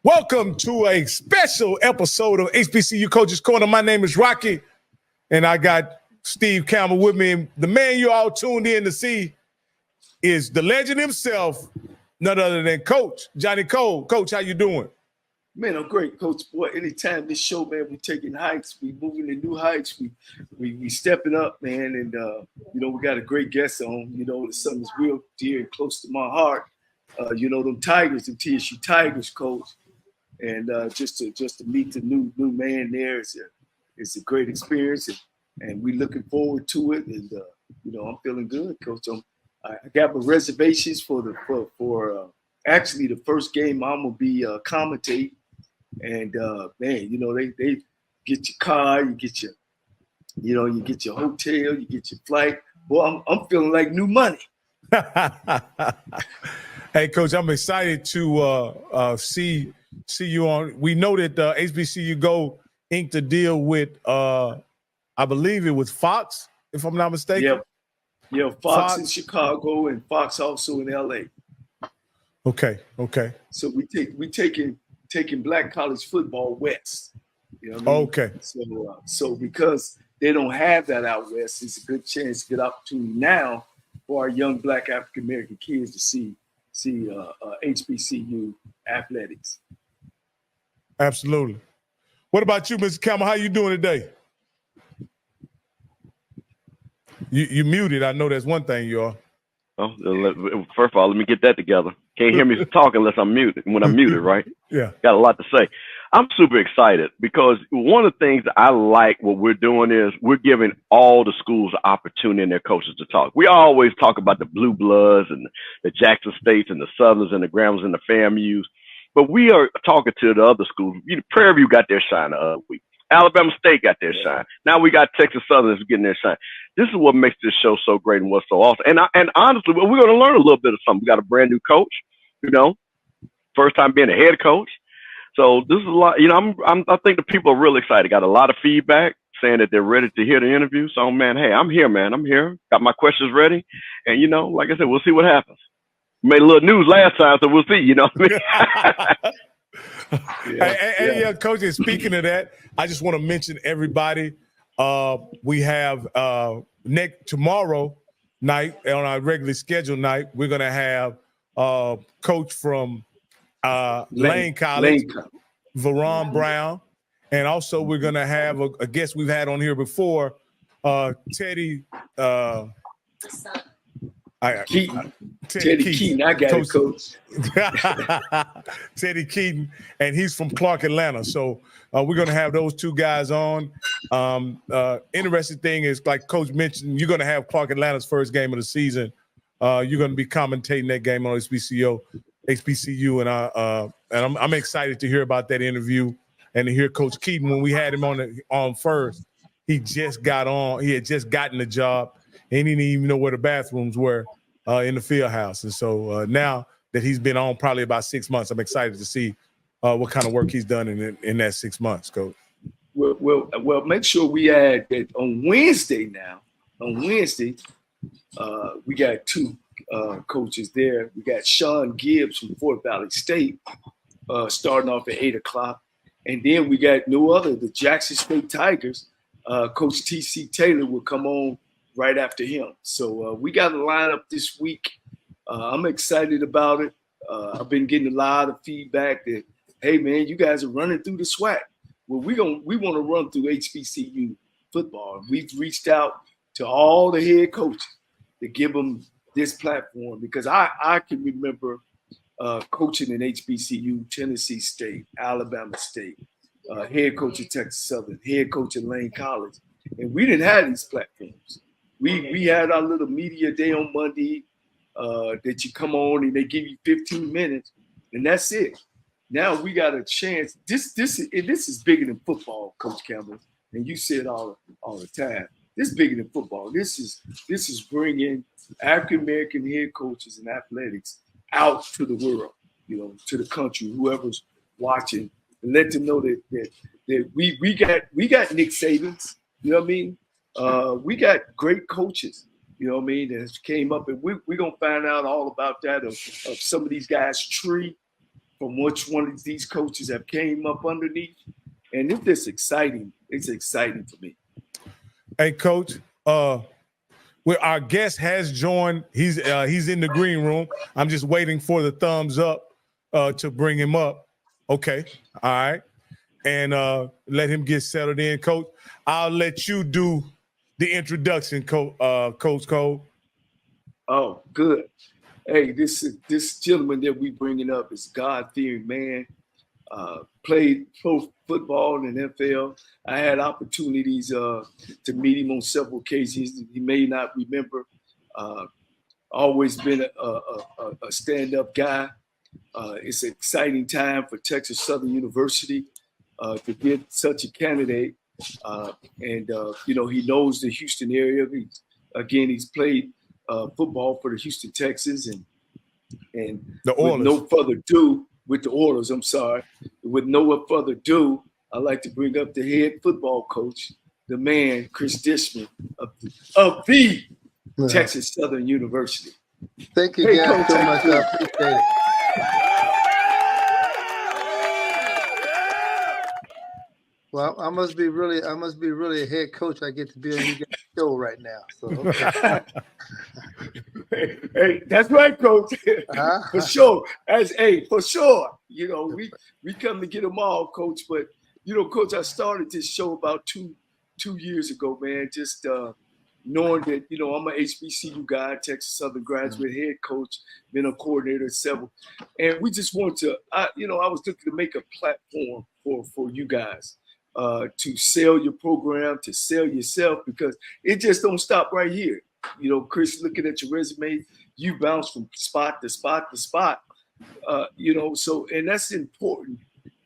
Welcome to a special episode of HBCU Coaches Corner. My name is Rocky, and I got Steve Campbell with me. And the man you all tuned in to see is the legend himself, none other than Coach Johnnie Cole. Coach, how you doing? Man, I'm great, Coach. Boy, anytime this show, man, we taking hikes, we moving to new heights, we stepping up, man, and we got a great guest on. Something that's real dear and close to my heart. Them Tigers, the TSU Tigers, Coach, and just to meet the new man there is a great experience, and we looking forward to it. And I'm feeling good, Coach. I got my reservations for actually the first game I'm gonna be commentating. And man, they get your car, you get your hotel, you get your flight. Boy, I'm feeling like new money. Hey, Coach, I'm excited to see you on. We know that HBCU Go inked a deal with, I believe it was Fox, if I'm not mistaken. Yeah, Fox in Chicago and Fox also in LA. Okay. So we taking black college football west. You know what I mean? Okay. So because they don't have that out west, it's a good chance, good opportunity now for our young black African American kids to see HBCU athletics. Absolutely. What about you, Mr. Campbell? How you doing today? You muted. I know that's one thing, y'all. Oh, first of all, let me get that together. Can't hear me talk unless I'm muted. When I'm muted, right? Yeah. Got a lot to say. I'm super excited because one of the things that I like what we're doing is we're giving all the schools the opportunity and their coaches to talk. We always talk about the Blue Bloods and the Jackson States and the Southerns and the Grammars and the FAMUs, but we are talking to the other schools. Prairie View got their shine the other week. Alabama State got their shine. Now we got Texas Southerners getting their shine. This is what makes this show so great and what's so awesome. And honestly, we're going to learn a little bit of something. We got a brand new coach, first time being a head coach. So this is a lot. I think the people are really excited. Got a lot of feedback saying that they're ready to hear the interview. So, man, hey, I'm here, man. I'm here. Got my questions ready. And, like I said, we'll see what happens. Made a little news last time, so we'll see, you know what I mean? Yeah, Coach, and speaking of that, I just want to mention everybody. We have tomorrow night on our regularly scheduled night, we're going to have coach from Lane College, Veron Brown, and also we're going to have a guest we've had on here before, Teddy Keaton. Teddy Keaton, I got it, Coach. Teddy Keaton, and he's from Clark, Atlanta. So we're going to have those two guys on. Interesting thing is, like Coach mentioned, you're going to have Clark Atlanta's first game of the season. You're going to be commentating that game on HBCU, and I'm excited to hear about that interview and to hear Coach Keaton. When we had him on first, he just got on. He had just gotten the job. He didn't even know where the bathrooms were in the field house. And so now that he's been on probably about 6 months, I'm excited to see what kind of work he's done in that 6 months, Coach. Well, make sure we add that on Wednesday, we got two coaches there. We got Sean Gibbs from Fort Valley State starting off at 8 o'clock. And then we got the Jackson State Tigers. Coach T.C. Taylor will come on right after him. So we got a lineup this week. I'm excited about it. I've been getting a lot of feedback that, hey man, you guys are running through the SWAC. Well, we want to run through HBCU football. We've reached out to all the head coaches to give them this platform because I can remember coaching in HBCU, Tennessee State, Alabama State, head coach at Texas Southern, head coach at Lane College, and we didn't have these platforms. We had our little media day on Monday that you come on and they give you 15 minutes and that's it. Now we got a chance. This is bigger than football, Coach Campbell, and you say it all the time. This is bigger than football. This is bringing African American head coaches and athletics out to the world, to the country, whoever's watching, and let them know that we got Nick Sabans, you know what I mean? We got great coaches, you know what I mean, that came up, and we're going to find out all about that of some of these guys' tree from which one of these coaches have came up underneath. And it's just exciting. It's exciting to me. Hey, Coach, our guest has joined. He's in the green room. I'm just waiting for the thumbs up to bring him up. Okay, all right. And let him get settled in. Coach, I'll let you do the introduction, Coach Cole. Oh, good. Hey, this gentleman that we bringing up is God-fearing man. Played pro football in the NFL. I had opportunities to meet him on several occasions. He may not remember. Always been a stand-up guy. It's an exciting time for Texas Southern University to get such a candidate. And he knows the Houston area. He's played football for the Houston Texans, and the Oilers. With no further ado, with the Oilers, I'm sorry. With no further ado, I'd like to bring up the head football coach, the man, Cris Dishman of the Texas Southern University. Thank you guys so much. I appreciate it. Well, I must be really a head coach. I get to be on you guys' show right now. So okay. Hey, that's right, Coach. For sure. For sure. We come to get them all, Coach. But Coach, I started this show about two years ago, man. Just knowing that I'm an HBCU guy, Texas Southern graduate, head coach, been a coordinator at several, and we just want to. I was looking to make a platform for you guys. To sell your program, to sell yourself, because it just don't stop right here. Cris, looking at your resume, you bounce from spot to spot to spot. So, and that's important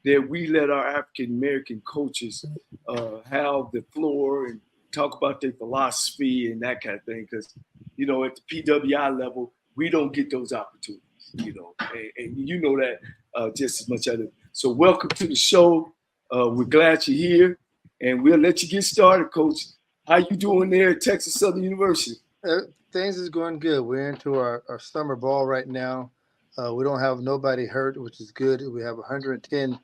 that we let our African-American coaches have the floor and talk about their philosophy and that kind of thing. Because, at the PWI level, we don't get those opportunities, and you know that just as much as I do. So welcome to the show. We're glad you're here, and we'll let you get started, Coach. How you doing there at Texas Southern University? Things is going good. We're into our summer ball right now. We don't have nobody hurt, which is good. We have 110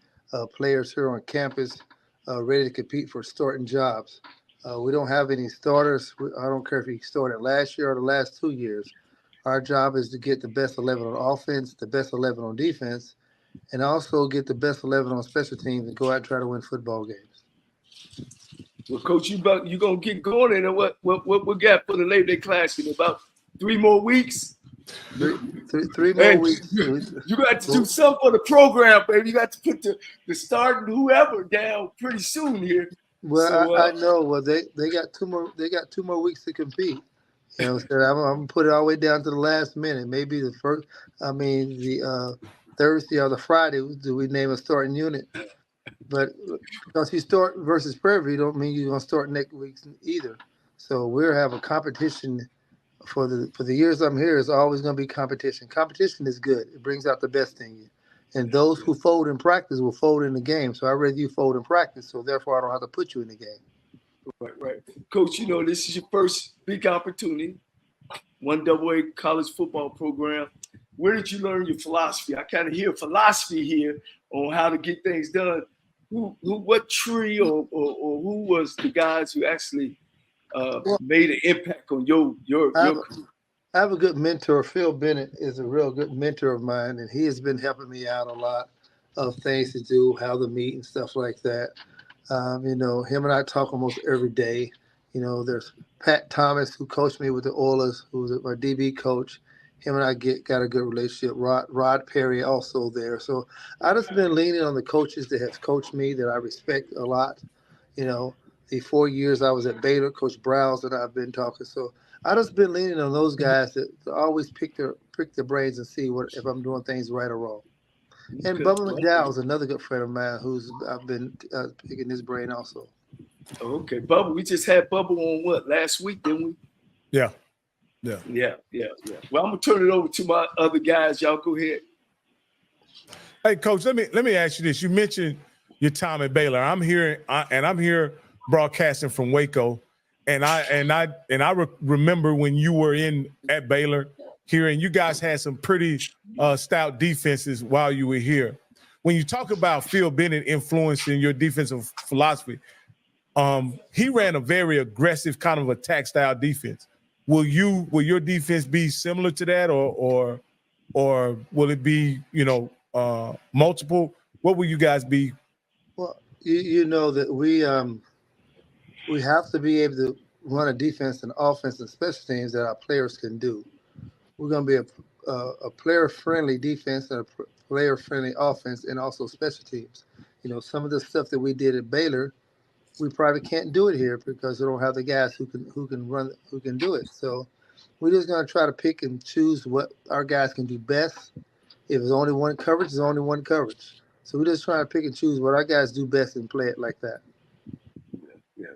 players here on campus ready to compete for starting jobs. We don't have any starters. I don't care if you started last year or the last 2 years. Our job is to get the best 11 on offense, the best 11 on defense, and also get the best 11 on special teams and go out and try to win football games. Well, Coach, you gonna get going, and what we got for the Labor Day class in about 3 more weeks? Three more weeks. You got to do something for the program, baby. You got to put the starting whoever down pretty soon here. Well, so, I know. Well, they got 2 more. They got 2 more weeks to compete. So I'm gonna put it all the way down to the last minute. Maybe the first. The Thursday or the Friday, do we name a starting unit? But because you start versus Prairie View, don't mean you're gonna start next week either. So we'll have a competition for the years I'm here. Is always gonna be competition. Competition is good. It brings out the best in you. And those who fold in practice will fold in the game. So I'd rather you fold in practice. So therefore, I don't have to put you in the game. Right. Coach, this is your first big opportunity. 1AA college football program. Where did you learn your philosophy? I kind of hear philosophy here on how to get things done. What tree or who was the guys who actually made an impact on your career? I have a good mentor. Phil Bennett is a real good mentor of mine, and he has been helping me out a lot of things to do, how to meet and stuff like that. Him and I talk almost every day. There's Pat Thomas, who coached me with the Oilers, who's my DB coach. Him and I got a good relationship. Rod Perry also there. So I just been leaning on the coaches that have coached me that I respect a lot. The 4 years I was at Baylor, Coach Browse and I've been talking. So I just been leaning on those guys that always pick their brains and see if I'm doing things right or wrong. And Bubba McDowell is another good friend of mine I've been picking his brain also. Okay, Bubba. We just had Bubba on last week, didn't we? Yeah. Well, I'm gonna turn it over to my other guys. Y'all go ahead. Hey, Coach, let me ask you this. You mentioned your time at Baylor. I'm here broadcasting from Waco, and I remember when you were at Baylor, here, and you guys had some pretty stout defenses while you were here. When you talk about Phil Bennett influencing your defensive philosophy, he ran a very aggressive kind of attack style defense. Will your defense be similar to that, or will it be, multiple? What will you guys be? Well, you know that we have to be able to run a defense and offense and special teams that our players can do. We're going to be a player-friendly defense and a player-friendly offense, and also special teams. Some of the stuff that we did at Baylor, we probably can't do it here because we don't have the guys who can do it. So we're just going to try to pick and choose what our guys can do best. If it's only one coverage, it's only one coverage. So we're just trying to pick and choose what our guys do best and play it like that. Yeah.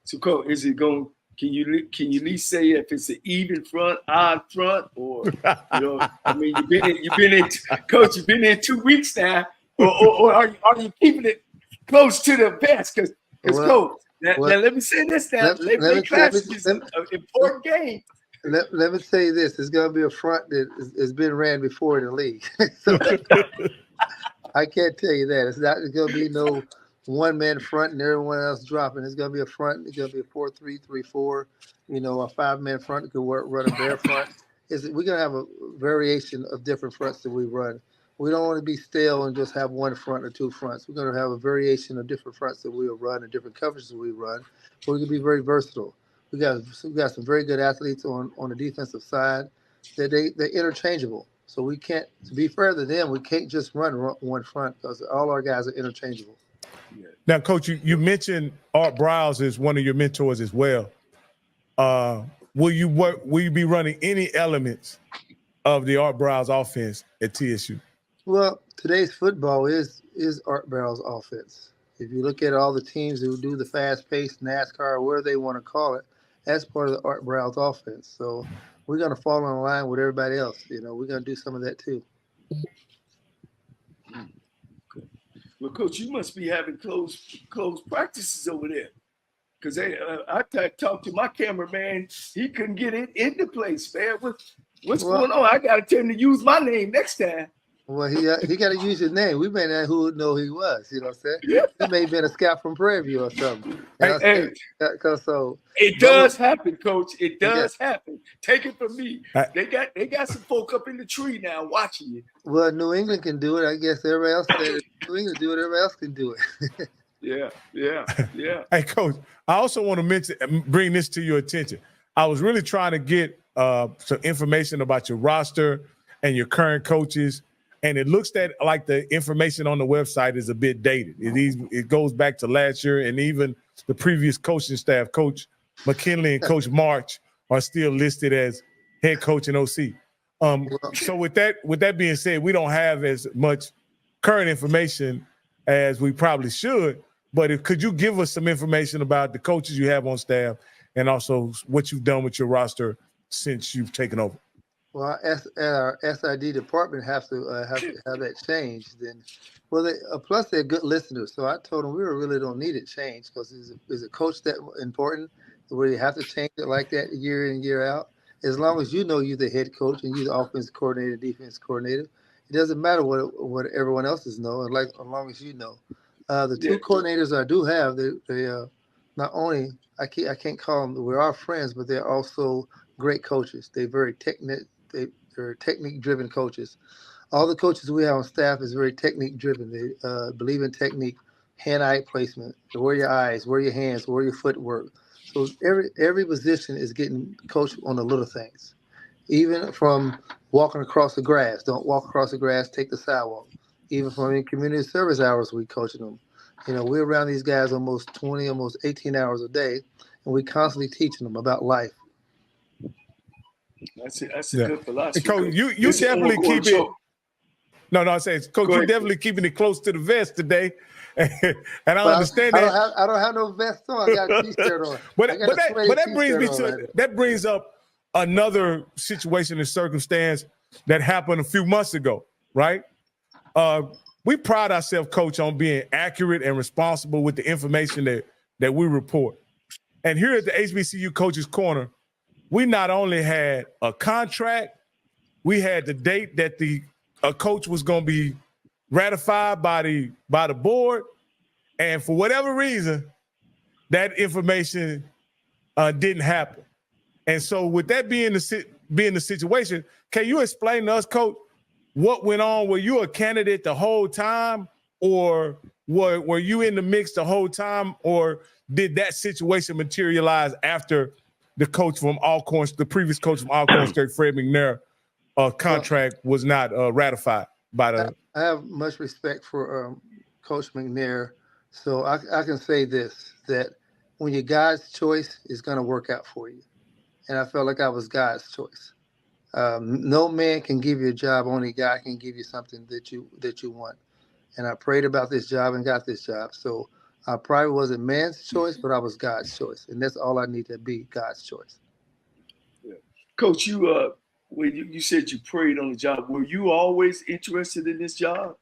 So, Coach, is it going? Can you at least say if it's an even front, odd front, or I mean, you've been in, Coach. You've been in 2 weeks now, or are you keeping it close to the best? Because Coach, now let me say this now. Let me is an important game. Let me say this: it's going to be a front that has been ran before in the league. So I can't tell you that. It's going to be no one-man front and everyone else dropping. It's going to be a front. It's going to be a 4-3-3-4. A 5-man front could run a bear front. We're going to have a variation of different fronts that we run. We don't want to be stale and just have one front or two fronts. We're going to have a variation of different fronts that we'll run and different coverages that we run. But we can be very versatile. We got some very good athletes on the defensive side. They're interchangeable. So we can't, to be fair to them, we can't just run one front because all our guys are interchangeable. Now, Coach, you mentioned Art Briles is one of your mentors as well. Will you be running any elements of the Art Briles offense at TSU? Well, today's football is Art Briles offense. If you look at all the teams who do the fast-paced NASCAR, or whatever they want to call it, that's part of the Art Briles offense. So we're going to fall in line with everybody else. We're going to do some of that too. Well, Coach, you must be having close practices over there, because I talked to my cameraman. He couldn't get it into place, man. What's going on? I got to tell him to use my name next time. Well, he got to use his name. We may not know who he was. You know what I'm saying? Yeah. He may have been a scout from Prairie View or something. It does happen, Coach. It does happen. Take it from me. They got some folk up in the tree now watching you. Well, New England can do it. I guess everybody else said New England do it. Everybody else can do it. Yeah. Hey, Coach, I also want to bring this to your attention. I was really trying to get some information about your roster and your current coaches. And it looks like the information on the website is a bit dated. It goes back to last year, and even the previous coaching staff, Coach McKinley and Coach March, are still listed as head coach and OC. So with that being said, we don't have as much current information as we probably should. But could you give us some information about the coaches you have on staff and also what you've done with your roster since you've taken over? Well, our SID department have to have that changed. Then, plus they're good listeners. So I told them we really don't need it changed because is a coach that important where you have to change it like that year in year out? As long as you're the head coach and you're the offense coordinator, defense coordinator, it doesn't matter what everyone else is know. As long as you know, the two coordinators I do have, they not only I can't call them we're our friends, but they're also great coaches. They're very they're technique-driven coaches. All the coaches we have on staff is very technique-driven. They believe in technique, hand-eye placement, where your eyes, where your hands, where your footwork. So every position is getting coached on the little things. Even from walking across the grass. Don't walk across the grass, take the sidewalk. Even from in community service hours, we coaching them. We're around these guys almost 20, almost 18 hours a day, and we constantly teaching them about life. That's a good philosophy. Coach, you definitely keep it. No, I say, Coach, you're definitely keeping it close to the vest today, and I understand that. I don't have no vest on. I got a T-shirt on. But that brings up another situation and circumstance that happened a few months ago, right? We pride ourselves, Coach, on being accurate and responsible with the information that we report. And here at the HBCU Coaches Corner, we not only had a contract, we had the date that a coach was going to be ratified by the board, and for whatever reason, that information didn't happen. And so, with that being the situation, can you explain to us, Coach, what went on? Were you a candidate the whole time, or were you in the mix the whole time, or did that situation materialize after the coach from Alcorn, the previous coach from Alcorn State, Fred McNair, contract was not ratified by the? I have much respect for Coach McNair, so I can say this, that when you're God's choice, it's going to work out for you. And I felt like I was God's choice. No man can give you a job. Only God can give you something that you want. And I prayed about this job and got this job. So I probably wasn't man's choice, but I was God's choice. And that's all I need to be, God's choice. Yeah. Coach, when you said you prayed on the job, were you always interested in this job?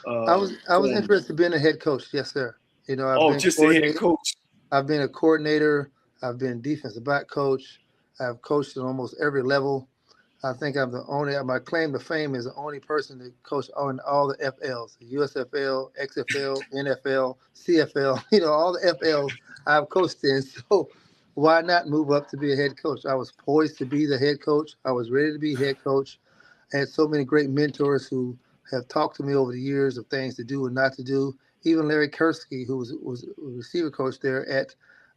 I was interested in being a head coach. Yes, sir. You know, I've been just a head coach. I've been a coordinator. I've been defensive back coach. I've coached at almost every level. I think I'm the only, my claim to fame is the only person to coach on all the FLs, the USFL, XFL, NFL, CFL, you know, all the FLs I've coached in. So why not move up to be a head coach? I was poised to be the head coach. I was ready to be head coach. I had so many great mentors who have talked to me over the years of things to do and not to do. Even Larry Kursky, who was a receiver coach there at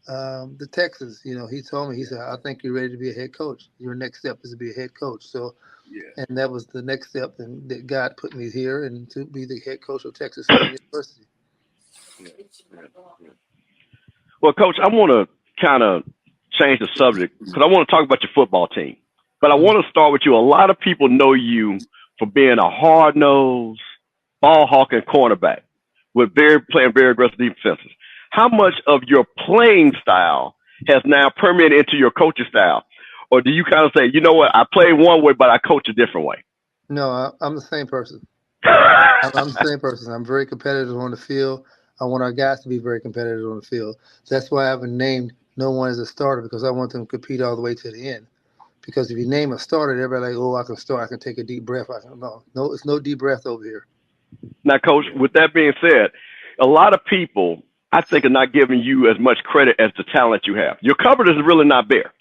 the Texans, you know, he told me, he said, I think you're ready to be a head coach. Your next step is to be a head coach. So, yeah. And that was the next step, and that God put me here and to be the head coach of Texas University. Yeah. Well, Coach, I want to kind of change the subject because I want to talk about your football team. But I want to start with you. A lot of people know you for being a hard-nosed, ball-hawking cornerback with playing very aggressive defenses. How much of your playing style has now permeated into your coaching style? Or do you kind of say, you know what, I play one way, but I coach a different way? No, I'm the same person. I'm the same person. I'm very competitive on the field. I want our guys to be very competitive on the field. That's why I haven't named no one as a starter, because I want them to compete all the way to the end. Because if you name a starter, everybody like, oh, I can start. I can take a deep breath. No, it's no deep breath over here. Now, Coach, with that being said, a lot of people, I think, are not giving you as much credit as the talent you have. Your cupboard is really not bare.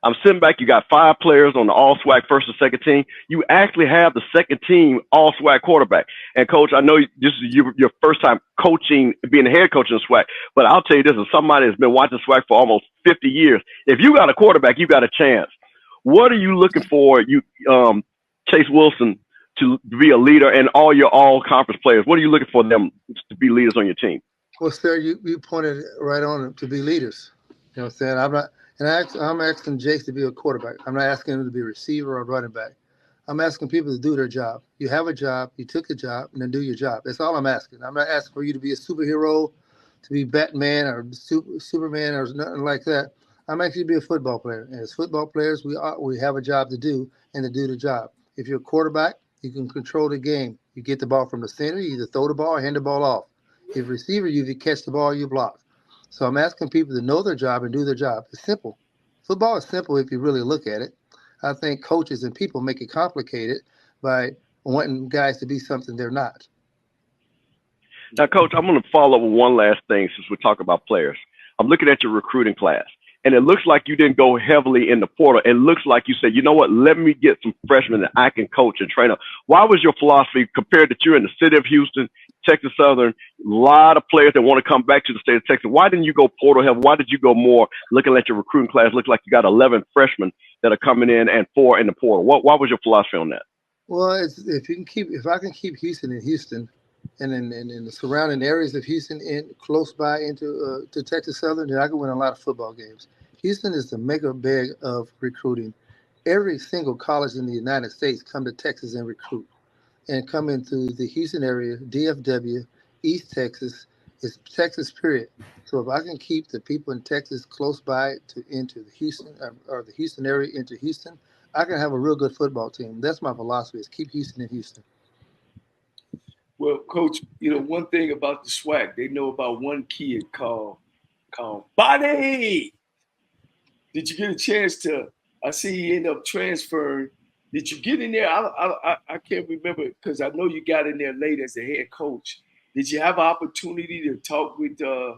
I'm sitting back. You got 5 players on the all-SWAC first and second team. You actually have the second team all-SWAC quarterback. And, Coach, I know this is your first time coaching, being a head coach in SWAC, but I'll tell you this, as somebody that's been watching SWAC for almost 50 years, if you got a quarterback, you got a chance. What are you looking for, Chase Wilson, to be a leader, and all your all-conference players? What are you looking for them to be leaders on your team? Well, sir, you pointed right on to be leaders. You know what I'm saying? I'm asking Jace to be a quarterback. I'm not asking him to be a receiver or running back. I'm asking people to do their job. You have a job, you took a job, and then do your job. That's all I'm asking. I'm not asking for you to be a superhero, to be Batman or Superman or nothing like that. I'm actually to be a football player. And as football players, we have a job to do and to do the job. If you're a quarterback, you can control the game. You get the ball from the center, you either throw the ball or hand the ball off. If you're a receiver, you either catch the ball or you block. So I'm asking people to know their job and do their job. It's simple. Football is simple if you really look at it. I think coaches and people make it complicated by wanting guys to be something they're not. Now, Coach, I'm going to follow up with one last thing since we talk about players. I'm looking at your recruiting class, and it looks like you didn't go heavily in the portal. It looks like you said, you know what, let me get some freshmen that I can coach and train up. Why was your philosophy, compared that you're in the city of Houston, Texas Southern, a lot of players that want to come back to the state of Texas? Why didn't you go portal heavy? Why did you go more looking at your recruiting class? Looks like you got 11 freshmen that are coming in and 4 in the portal. Why was your philosophy on that? Well, if I can keep Houston in Houston, and in the surrounding areas of Houston, and close by into to Texas Southern, then I can win a lot of football games. Houston is the mega bag of recruiting. Every single college in the United States come to Texas and recruit, and come into the Houston area, DFW, East Texas, is Texas period. So if I can keep the people in Texas close by into the Houston or the Houston area into Houston, I can have a real good football team. That's my philosophy, is keep Houston in Houston. Well, Coach, you know, one thing about the SWAC, they know about one kid called Body. Did you get a chance to I see he ended up transferring. Did you get in there? I can't remember because I know you got in there late as the head coach. Did you have an opportunity to talk with the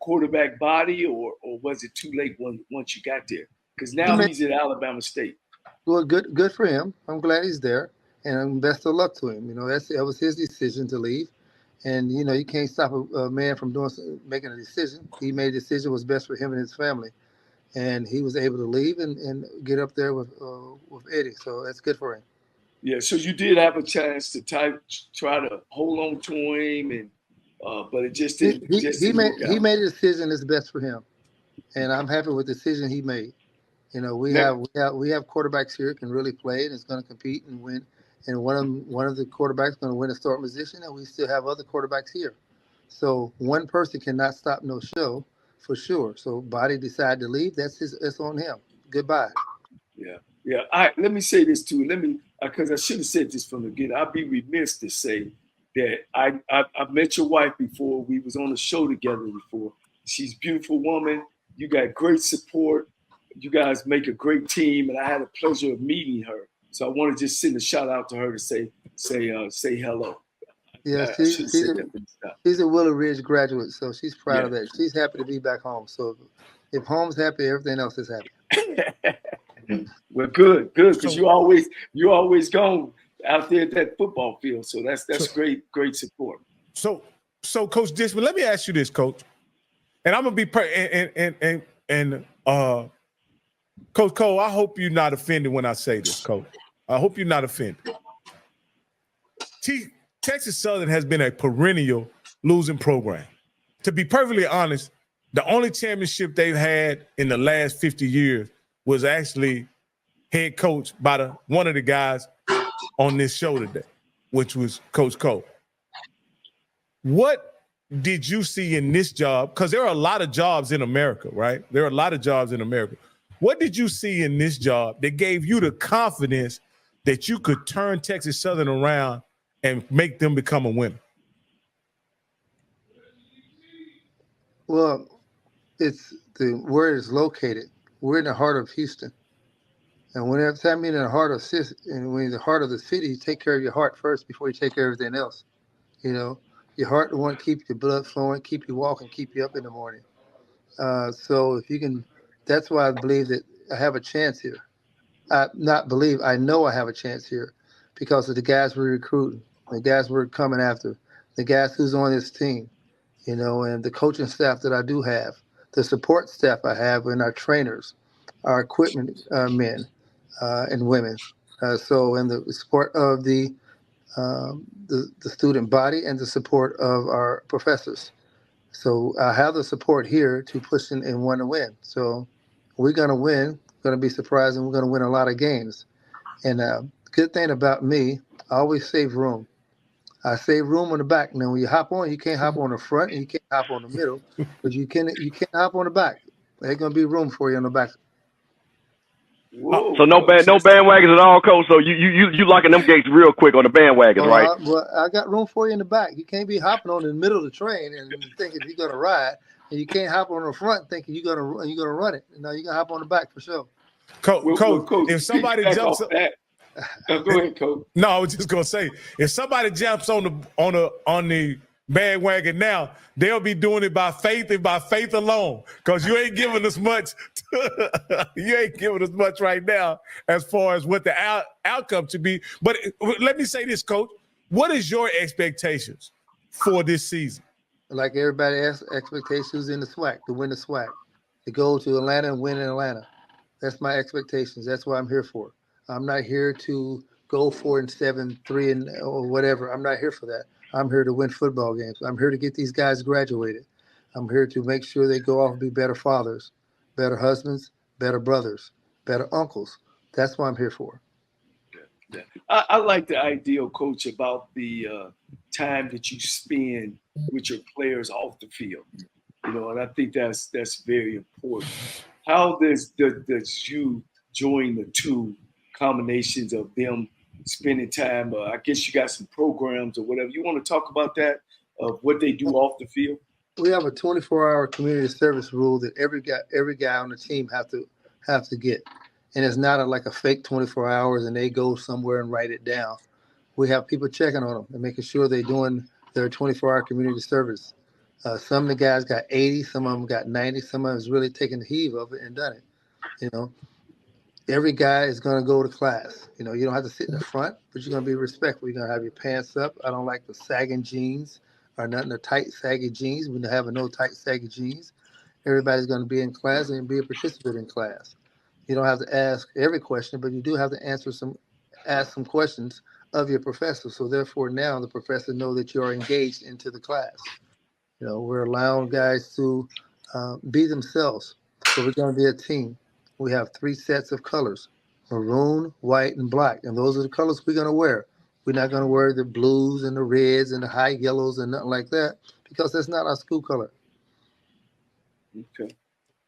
quarterback body, or was it too late once you got there? Because now he's at Alabama State. Well, good for him. I'm glad he's there, and best of luck to him. You know, that was his decision to leave, and you know you can't stop a man from making a decision. He made a decision was best for him and his family, and he was able to leave and get up there with Eddie. So that's good for him. Yeah. So you did have a chance to try to hold on to him, and but it just didn't. He made a decision that's best for him, and I'm happy with the decision he made. You know, we have quarterbacks here who can really play and is going to compete and win. And one of the quarterbacks is going to win a starting position, and we still have other quarterbacks here. So one person cannot stop no show, for sure. So Body decided to leave. It's on him. Goodbye. Yeah. Let me say this too. Because I should have said this from the beginning. I'd be remiss to say that I've met your wife before. We was on a show together before. She's a beautiful woman. You got great support. You guys make a great team, and I had the pleasure of meeting her. So I want to just send a shout out to her to say hello. Yeah, she's a Willow Ridge graduate, so she's proud of that. She's happy to be back home. So if home's happy, everything else is happy. Well, good, because you always gone out there at that football field. So that's great support. So Coach Dishman, let me ask you this, Coach, and I'm gonna be Coach Cole, I hope you're not offended when I say this, Coach. I hope you're not offended. Texas Southern has been a perennial losing program. To be perfectly honest, the only championship they've had in the last 50 years was actually head coached by one of the guys on this show today, which was Coach Cole. What did you see in this job? Because there are a lot of jobs in America, right? There are a lot of jobs in America. What did you see in this job that gave you the confidence that you could turn Texas Southern around and make them become a winner? Well, it's where it's located. We're in the heart of Houston. And whenever time you're in the heart of when you're in the heart of the city, you take care of your heart first before you take care of everything else. You know, your heart will want to keep your blood flowing, keep you walking, keep you up in the morning. So if you can, that's why I believe that I have a chance here. I know I have a chance here because of the guys we're recruiting, the guys we're coming after, the guys who's on this team, you know, and the coaching staff that I do have, the support staff I have, and our trainers, our equipment men and women. So, and the support of the student body and the support of our professors. So I have the support here to push in and want to win. So we're going to win, going to be surprised, and we're going to win a lot of games. And the good thing about me, I always save room. I save room on the back. Now, when you hop on, you can't hop on the front and you can't hop on the middle, but you can hop on the back. There's going to be room for you on the back. Whoa. So no bandwagons at all, Coach. So you locking them gates real quick on the bandwagons, right? Well, I got room for you in the back. You can't be hopping on in the middle of the train and thinking you're gonna ride, and you can't hop on the front thinking you're gonna run it. No, you gotta hop on the back for sure. Coach, if somebody jumps up, go ahead, Coach. No, I was just gonna say, if somebody jumps on the bandwagon now, they'll be doing it by faith and by faith alone, because you ain't giving us much. You ain't giving us much right now as far as what the outcome to be. But let me say this, Coach. What is your expectations for this season? Like everybody else, expectations in the SWAC, to win the SWAC, to go to Atlanta and win in Atlanta. That's my expectations. That's what I'm here for. I'm not here to go 4-7, 3 or whatever. I'm not here for that. I'm here to win football games. I'm here to get these guys graduated. I'm here to make sure they go off and be better fathers, better husbands, better brothers, better uncles. That's what I'm here for. Yeah. I like the ideal, Coach, about the time that you spend with your players off the field. You know, and I think that's very important. How does you join the two combinations of them spending time? I guess you got some programs or whatever. You want to talk about that, of what they do off the field? We have a 24-hour community service rule that every guy on the team have to get. And it's not like a fake 24 hours and they go somewhere and write it down. We have people checking on them and making sure they're doing their 24-hour community service. Some of the guys got 80, some of them got 90, some of them is really taking the heave of it and done it. You know, every guy is going to go to class. You know, you don't have to sit in the front, but you're going to be respectful. You're going to have your pants up. I don't like the sagging jeans or nothing, the tight, saggy jeans. We don't have no tight, saggy jeans. Everybody's going to be in class and be a participant in class. You don't have to ask every question, but you do have to ask some questions of your professor. So therefore now the professor knows that you are engaged into the class. You know, we're allowing guys to be themselves. So we're going to be a team. We have 3 sets of colors, maroon, white, and black. And those are the colors we're going to wear. We're not going to wear the blues and the reds and the high yellows and nothing like that because that's not our school color. Okay.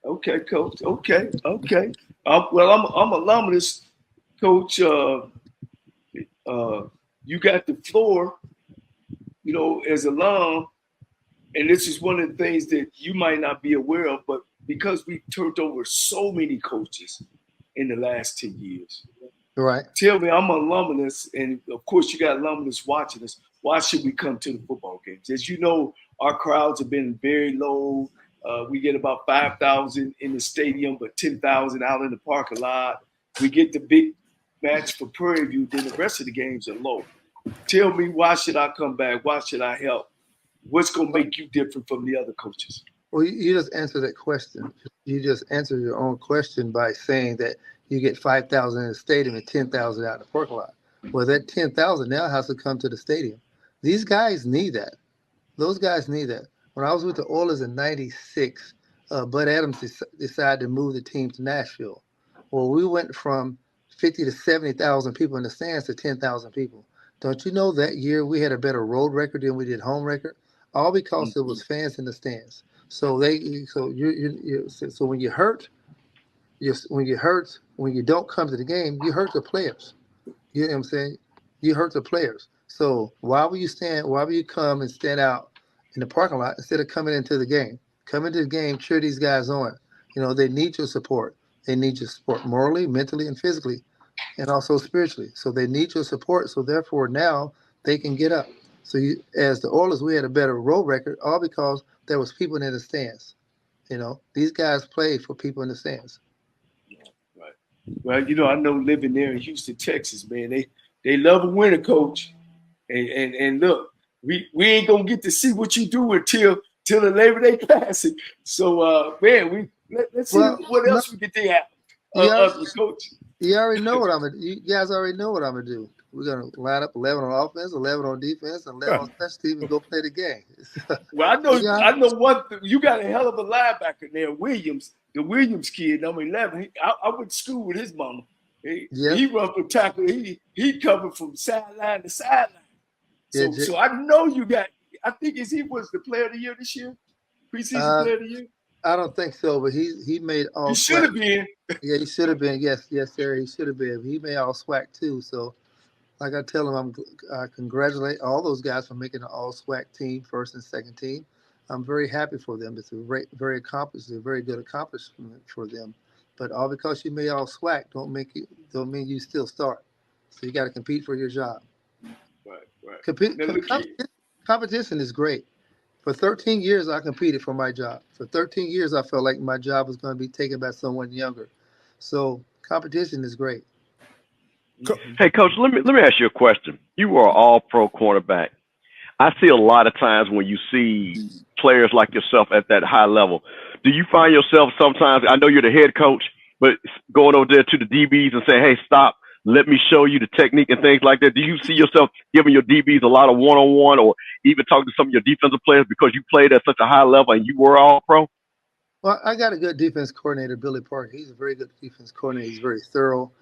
Okay, Coach. Okay. Well, I'm alumnus, Coach. You got the floor, you know, as alum, and this is one of the things that you might not be aware of, but because we've turned over so many coaches in the last 10 years. Right. Tell me, I'm an alumnus, and of course you got alumnus watching us. Why should we come to the football games? As you know, our crowds have been very low. We get about 5,000 in the stadium, but 10,000 out in the parking lot. We get the big match for Prairie View, then the rest of the games are low. Tell me, why should I come back? Why should I help? What's going to make you different from the other coaches? Well, you just answered that question. You just answered your own question by saying that you get 5,000 in the stadium and 10,000 out in the parking lot. Well, that 10,000 now has to come to the stadium. These guys need that. Those guys need that. When I was with the Oilers in '96, Bud Adams decided to move the team to Nashville. Well, we went from 50 to 70,000 people in the stands to 10,000 people. Don't you know that year we had a better road record than we did home record? All because there was fans in the stands. So when you hurt, when you don't come to the game, you hurt the players. You know what I'm saying? You hurt the players. So why will you come and stand out in the parking lot instead of coming into the game? Come into the game, cheer these guys on. You know, they need your support. They need your support morally, mentally, and physically, and also spiritually. So they need your support. So therefore now they can get up. So as the Oilers, we had a better road record, all because there was people in the stands. You know, these guys play for people in the stands. Right. Well, you know, I know living there in Houston, Texas, man, they love a winner, Coach. And look, we ain't gonna get to see what you do until the Labor Day Classic. So, man, let's see what else we can think out. Coach. You already know what you guys already know what I'm gonna do. We're gonna line up 11 on offense, 11 on defense, and 11 on special teams and go play the game. Well, I know one thing. You got a hell of a linebacker there, Williams, the Williams kid, number 11. I went to school with his mama. He run for tackle. He covered from sideline to sideline. So I know you got. I think he was the player of the year this year, preseason player of the year. I don't think so, but he made all. He should have been. Yeah, he should have been. Yes, sir. He should have been. He made all SWAC too. So, like I tell him, I congratulate all those guys for making an all SWAC team, first and second team. I'm very happy for them. It's a very accomplished, a very good accomplishment for them. But all because you made all SWAC don't mean you still start. So you got to compete for your job. Right. Competition is great. For 13 years, I competed for my job. For 13 years, I felt like my job was going to be taken by someone younger. So competition is great. Hey, Coach, let me ask you a question. You are an all-pro cornerback. I see a lot of times when you see players like yourself at that high level, do you find yourself sometimes, I know you're the head coach, but going over there to the DBs and saying, hey, stop, let me show you the technique and things like that? Do you see yourself giving your DBs a lot of one-on-one or even talking to some of your defensive players because you played at such a high level and you were all pro? Well, I got a good defense coordinator, Billy Park. He's a very good defense coordinator. He's very thorough,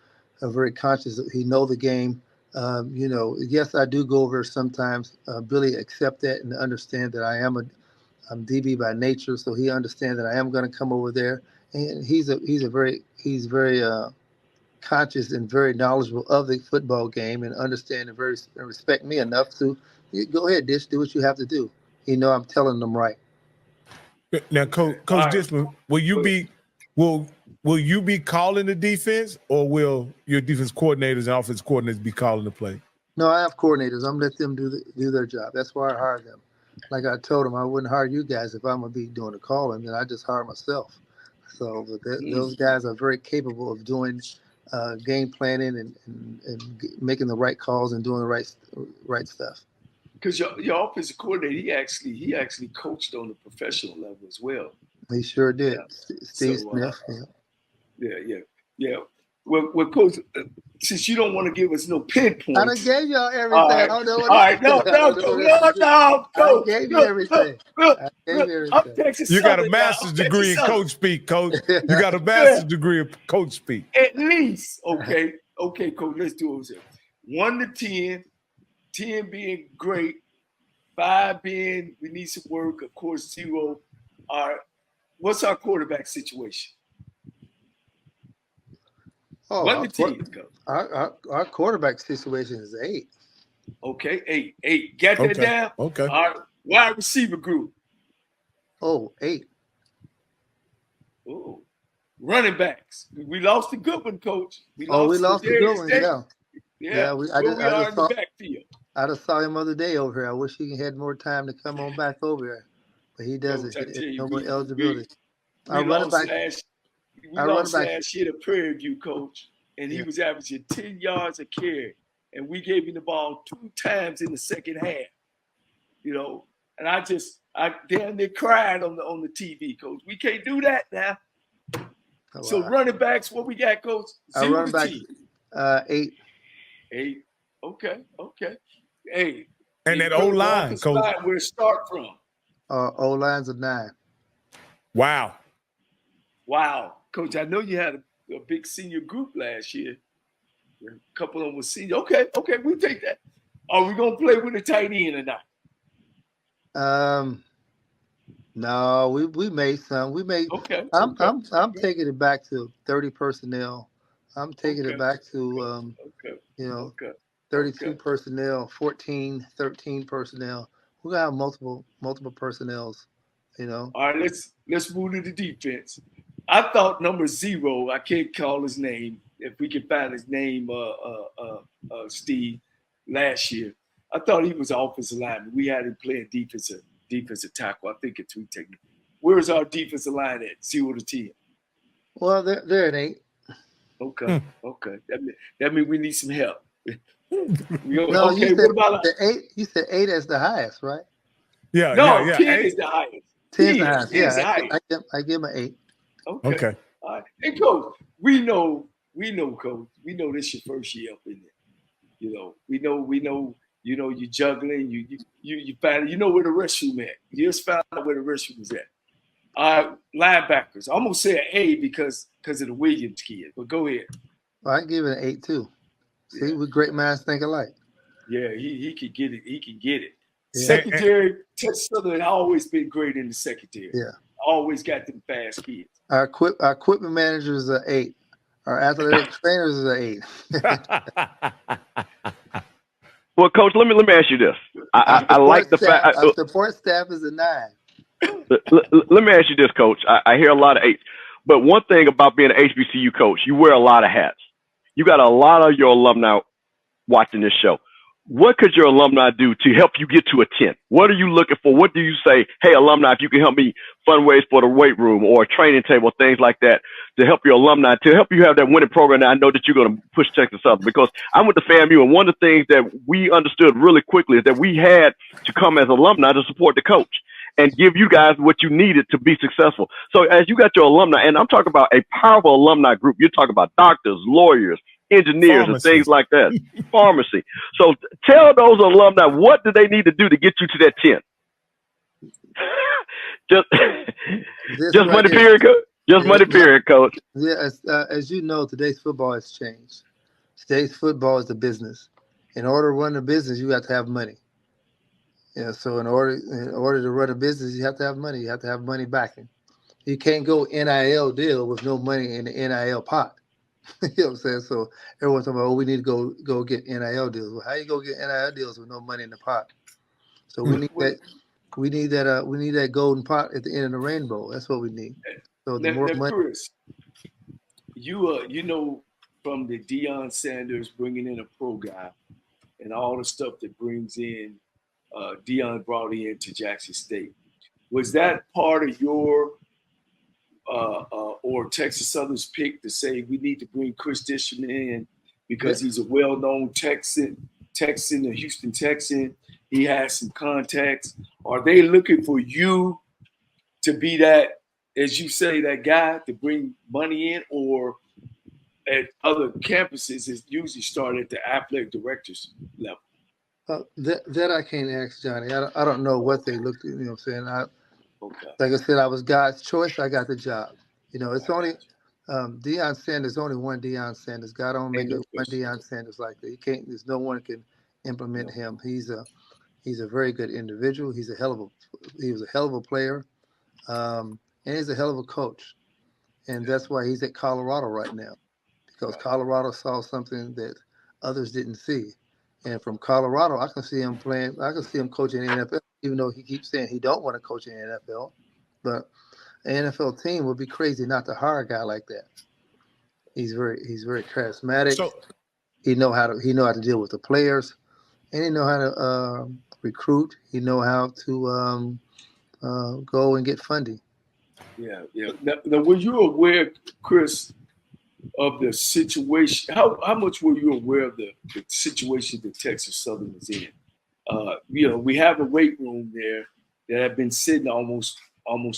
very conscious. He knows the game. Yes, I do go over sometimes. Billy accept that and understand that I'm DB by nature, so he understands that I am going to come over there. And he's very conscious and very knowledgeable of the football game and understand and respect me enough to go ahead, Dish, do what you have to do. I'm telling them right. Now, Coach Dishman, will Will you be calling the defense, or will your defense coordinators and offense coordinators be calling the play? No, I have coordinators. I'm gonna let them do their job. That's why I hired them. Like I told them, I wouldn't hire you guys if I'm gonna be doing the calling. Then I just hire myself. So those guys are very capable of doing game planning and making the right calls and doing the right stuff. Because your offensive coordinator, he actually coached on the professional level as well. He sure did. Yeah. Steve So, Smith. Yeah. Well, Coach, since you don't want to give us no pinpoints. I done gave y'all everything. All right. I don't know what All right. No, Coach. I gave you everything. I gave you everything. You got a master's degree in coach speak, Coach. You got a master's degree in coach speak. At least. Okay, Coach, let's do it. 1 to 10, 10 being great, 5 being we need some work, of course, 0. All right. What's our quarterback situation? Oh, 1 to 10, Coach. Our quarterback situation is 8. Okay, 8. Got that down? Okay. All right. Wide receiver group. Oh, 8. Ooh. Running backs. We lost the good one, Coach. We lost the good one. Yeah. I are in the backfield. I just saw him the other day over here. I wish he had more time to come on back over here, but he doesn't. No more eligibility. We lost last year to Prairie View, Coach, and he was averaging 10 yards a carry, and we gave him the ball 2 times in the second half. You know, and I damn near cried on the TV, Coach. We can't do that now. Oh, so running backs, what we got, Coach? 0 to 10. 8. 8. Okay. Hey. And that O-line, Coach. Where to start from? O-line's a 9. Wow. Coach, I know you had a big senior group last year. A couple of them were senior. Okay, we'll take that. Are we going to play with a tight end or not? No, we made some. I'm taking it back to 30 personnel. I'm taking it back to 32 personnel, 14, 13 personnel. We're gonna have multiple personnels, you know. All right, let's move to the defense. I thought number 0, I can't call his name. If we can find his name, Steve, last year. I thought he was an offensive lineman. We had him playing defensive tackle, I think it's 3 technical. Where's our defensive line at? 0 to 10. Well, they're an 8. Okay. That means we need some help. No, okay, what about the 8? You said 8 as the highest, right? Yeah. 10 is the highest. 10 is the highest. Yeah, I give him an 8. Okay. All right. And Coach, we know, Coach. We know this your first year up in there. You know, we know. You know, you're juggling. You find, you know where the restroom at. You just found out where the restroom is at. Linebackers. I'm gonna say an A because of the Williams kid. But go ahead. Well, I give it an 8 too. See, we great minds think alike. Yeah, he can get it. He can get it. Yeah. Secondary, Ted Sutherland always been great in the secondary. Yeah, always got them fast kids. Our equipment manager is an 8. Our athletic trainers is an 8. Well, Coach, let me ask you this. I like the fact our support staff is a 9. Let me ask you this, Coach. I hear a lot of 8s, but one thing about being an HBCU coach, you wear a lot of hats. You got a lot of your alumni watching this show. What could your alumni do to help you get to a 10? What are you looking for? What do you say? Hey, alumni, if you can help me fundraise for the weight room or a training table, things like that, to help your alumni, to help you have that winning program that I know that you're going to push Texas Southern. Because I went to FAMU, and one of the things that we understood really quickly is that we had to come as alumni to support the coach and give you guys what you needed to be successful. So as you got your alumni, and I'm talking about a powerful alumni group, you're talking about doctors, lawyers, engineers, and things like that, pharmacy. So tell those alumni, what do they need to do to get you to that 10? just money, period, Coach. Just money, period, Coach. Yeah, as you know, today's football has changed. Today's football is a business. In order to run a business, you have to have money. Yeah, so in order to run a business, you have to have money. You have to have money backing. You can't go NIL deal with no money in the NIL pot. You know what I'm saying? So everyone's talking about, we need to go get NIL deals. Well, how you go get NIL deals with no money in the pot? So we need that golden pot at the end of the rainbow. That's what we need. So the more money. Chris, you know, from the Deion Sanders bringing in a pro guy and all the stuff that brings in Deion brought in to Jackson State. Was that part of your or Texas Southern's pick to say we need to bring Cris Dishman in because he's a well-known Texan, a Houston Texan. He has some contacts. Are they looking for you to be that, as you say, that guy to bring money in, or at other campuses it usually start at the athletic director's level? That I can't ask Johnny. I don't know what they looked at. You know what I'm saying? Okay. Like I said, I was God's choice. I got the job. You know, it's only Deion Sanders. Only one Deion Sanders. God don't make it one Deion Sanders like that. You can't. There's no one can implement him. He's a very good individual. He was a hell of a player, and he's a hell of a coach. And that's why he's at Colorado right now, because Colorado saw something that others didn't see. And from Colorado, I can see him playing. I can see him coaching in the NFL, even though he keeps saying he don't want to coach in the NFL. But an NFL team would be crazy not to hire a guy like that. He's very charismatic. So, he know how to deal with the players, and he know how to recruit. He know how to go and get funding. Yeah. Now, were you aware, Chris, of the situation? How much were you aware of the situation that Texas Southern is in? You know, we have a weight room there that have been sitting almost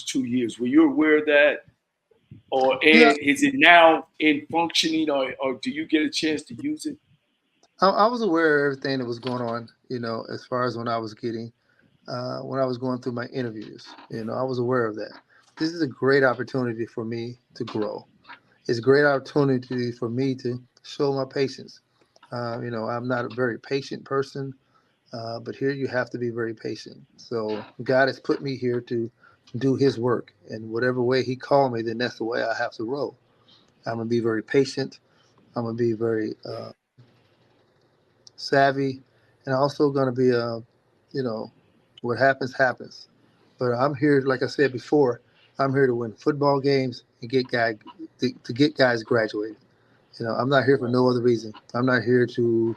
2 years. Were you aware of that? Is it now in functioning, or do you get a chance to use it? I was aware of everything that was going on, you know, as far as when I was going through my interviews. You know, I was aware of that. This is a great opportunity for me to grow. It's a great opportunity for me to show my patience. You know, I'm not a very patient person, but here you have to be very patient. So God has put me here to do his work. And whatever way he called me, then that's the way I have to roll. I'm going to be very patient. I'm going to be very savvy, and also going to be, you know, what happens, happens. But I'm here, like I said before, I'm here to win football games and get guys graduated. You know, I'm not here for no other reason. I'm not here to,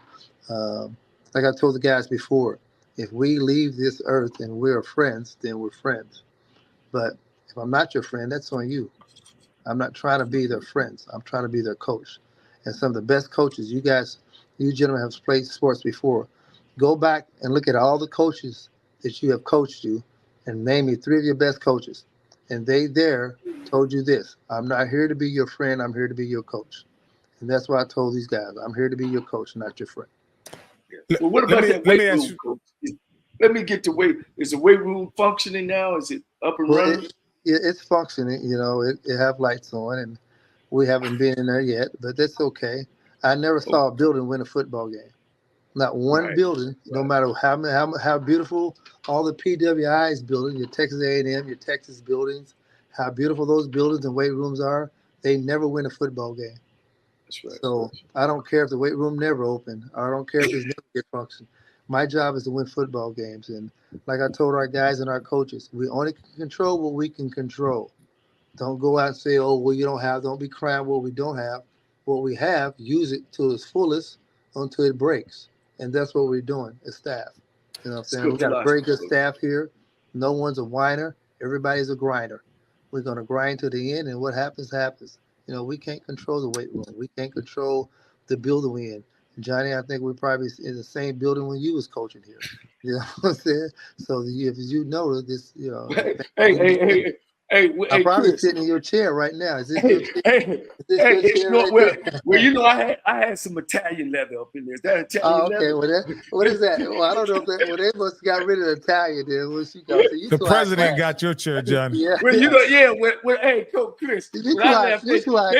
like I told the guys before, if we leave this earth and we're friends, then we're friends. But if I'm not your friend, that's on you. I'm not trying to be their friends. I'm trying to be their coach. And some of the best coaches, you gentlemen have played sports before. Go back and look at all the coaches that you have coached you and name me 3 of your best coaches. And they told you this: I'm not here to be your friend. I'm here to be your coach. And that's why I told these guys, I'm here to be your coach, not your friend. Well, what about that weight room, coach? Let me get to weight. Is the weight room functioning now? Is it up and running? It's functioning. You know, it have lights on, and we haven't been in there yet, but that's okay. I never saw a building win a football game. Not one building, no matter how beautiful all the PWI's buildings, your Texas A&M, your Texas buildings, how beautiful those buildings and weight rooms are, they never win a football game. That's right. So I don't care if the weight room never open. I don't care if it's never get function. My job is to win football games. And like I told our guys and our coaches, we only can control what we can control. Don't go out and say, oh, well, you don't have. Don't be crying what we don't have. What we have, use it to its fullest until it breaks. And that's what we're doing as staff. You know what I'm saying? We got a very good staff here. No one's a whiner. Everybody's a grinder. We're going to grind to the end, and what happens, happens. You know, we can't control the weight room. We can't control the building we're in. Johnny, I think we're probably in the same building when you was coaching here. You know what I'm saying? So if you know this, you know. I'm probably Chris, sitting in your chair right now. Is this your chair? Well, you know, I had some Italian leather up in there. Is that Italian leather? Well, what is that? Well, I don't know if that. Well, they must have got rid of the Italian then. What you got? The president got your chair, Johnny. Yeah. Well, you know, hey, Coach Chris, when I left, they came up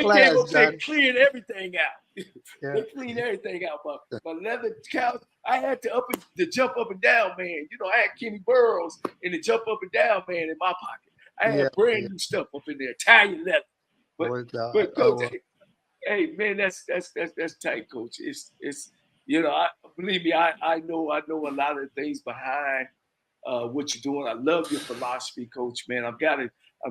and cleared everything out. Yeah. They cleaned everything out. My leather couch, I had to jump up and down, man. You know, I had Kenny Burroughs and the jump up and down, man, in my pocket. I had brand new stuff up in there, Italian leather. But Coach, hey man, that's tight, Coach. It's you know, believe me, I know a lot of things behind what you're doing. I love your philosophy, Coach. Man, I'm